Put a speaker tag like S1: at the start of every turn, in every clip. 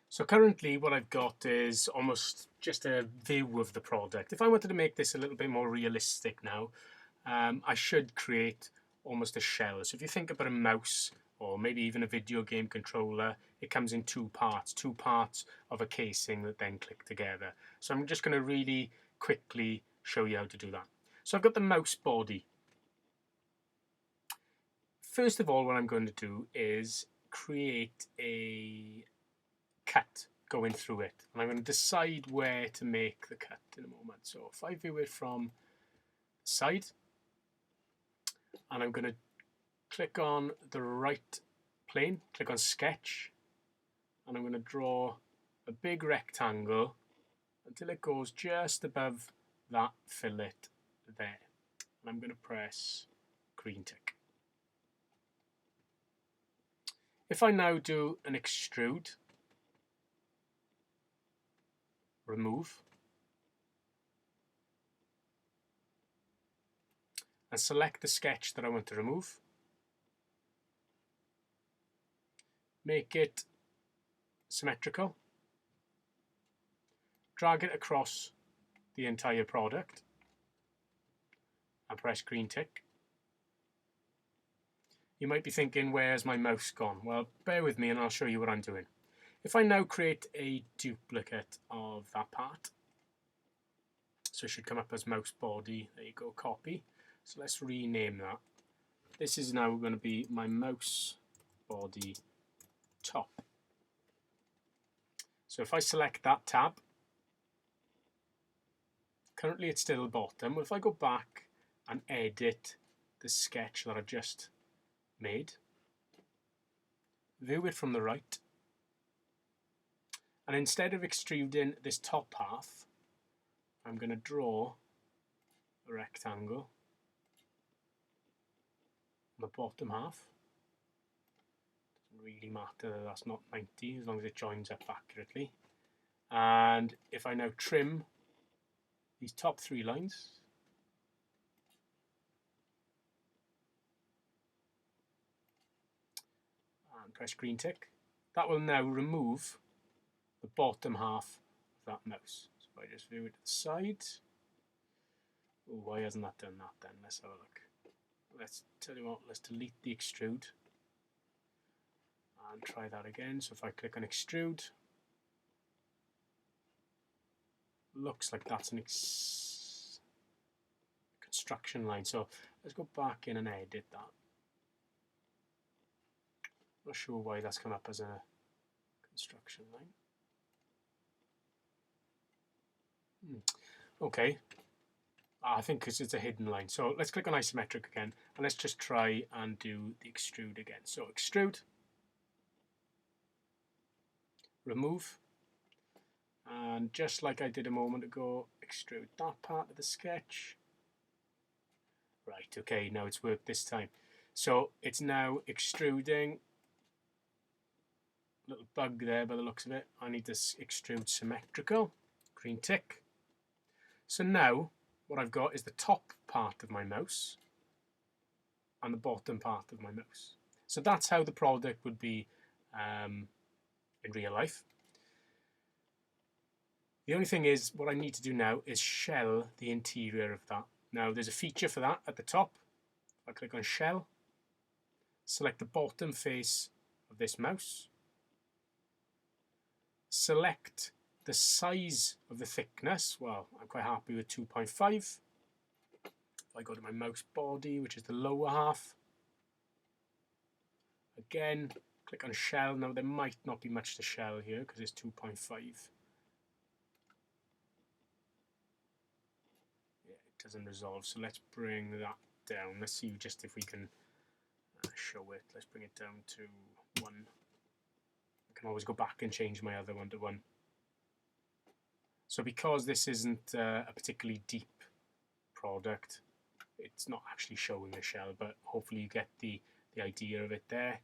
S1: So currently what I've got is almost just a view of the product. If I wanted to make this a little bit more realistic now, I should create almost a shell. So if you think about a mouse or maybe even a video game controller, it comes in two parts of a casing that then click together. So I'm just going to really quickly show you how to do that. So I've got the mouse body. First of all, what I'm going to do is create a cut going through it, and I'm going to decide where to make the cut in a moment. So if I view it from the side, and I'm going to click on the right plane, click on sketch, and I'm going to draw a big rectangle until it goes just above that fillet there, and I'm going to press green tick. If I now do an extrude, remove, and select the sketch that I want to remove, make it symmetrical, drag it across the entire product, and press green tick. You might be thinking, where's my mouse gone? Well, bear with me and I'll show you what I'm doing. If I now create a duplicate of that part, so it should come up as mouse body, there you go, copy. So let's rename that. This is now going to be my mouse body top. So if I select that tab, currently it's still bottom. If I go back and edit the sketch that I've just made, view it from the right, and instead of extruding this top half, I'm going to draw a rectangle on the bottom half. Doesn't really matter that that's not 90 as long as it joins up accurately. And if I now trim these top three lines, and press green tick, that will now remove the bottom half of that mouse. So if I just view it to the side, oh, why hasn't that done that then? Let's have a look. Let's tell you what, let's delete the extrude and try that again. So if I click on extrude, looks like that's an construction line. So let's go back in and edit that. Not sure why that's come up as a construction line. Okay, I think because it's a hidden line. So let's click on isometric again, and let's just try and do the extrude again. So extrude, remove, and just like I did a moment ago, extrude that part of the sketch. Right, okay, now it's worked this time. So it's now extruding. Little bug there by the looks of it. I need this extrude symmetrical. Green tick. So now what I've got is the top part of my mouse and the bottom part of my mouse. So that's how the product would be in real life. The only thing is, what I need to do now is shell the interior of that. Now there's a feature for that at the top. I click on shell, select the bottom face of this mouse, select the size of the thickness. Well, I'm quite happy with 2.5. If I go to my mouse body, which is the lower half, again, click on shell. Now there might not be much to shell here because it's 2.5. Yeah, it doesn't resolve. So let's bring that down. Let's see just if we can show it. Let's bring it down to 1. I can always go back and change my other one to 1. So because this isn't a particularly deep product, it's not actually showing the shell, but hopefully you get the idea of it there.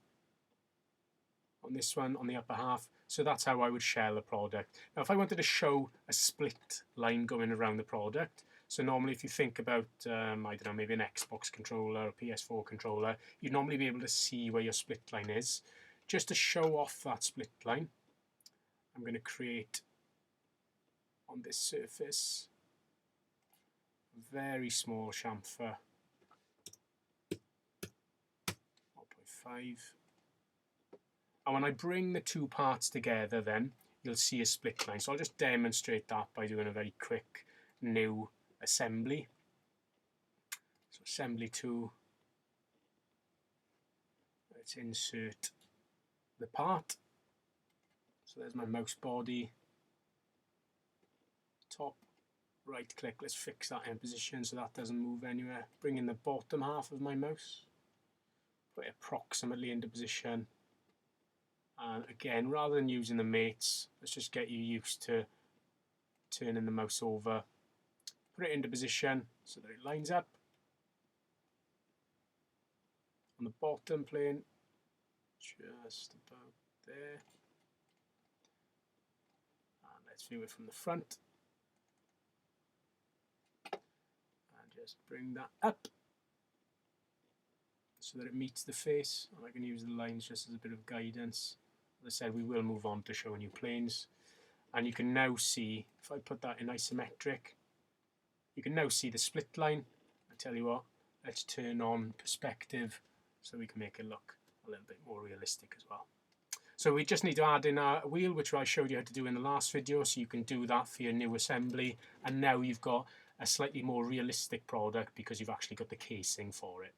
S1: On this one, on the upper half, so that's how I would shell a product. Now if I wanted to show a split line going around the product, so normally if you think about, I don't know, maybe an Xbox controller or PS4 controller, you'd normally be able to see where your split line is. Just to show off that split line, I'm going to create on this surface a very small chamfer, 0.5. And when I bring the two parts together, then you'll see a split line. So I'll just demonstrate that by doing a very quick new assembly. So assembly 2, let's insert the part. So there's my mouse body, top, right click, let's fix that in position so that doesn't move anywhere. Bring in the bottom half of my mouse, put it approximately into position. And again, rather than using the mates, let's just get you used to turning the mouse over. Put it into position so that it lines up. On the bottom plane, just about there. And let's view it from the front. And just bring that up so that it meets the face. And I can use the lines just as a bit of guidance. As I said, we will move on to showing you planes. And you can now see, if I put that in isometric, you can now see the split line. I tell you what, let's turn on perspective so we can make it look a little bit more realistic as well. So we just need to add in our wheel, which I showed you how to do in the last video, so you can do that for your new assembly. And now you've got a slightly more realistic product because you've actually got the casing for it.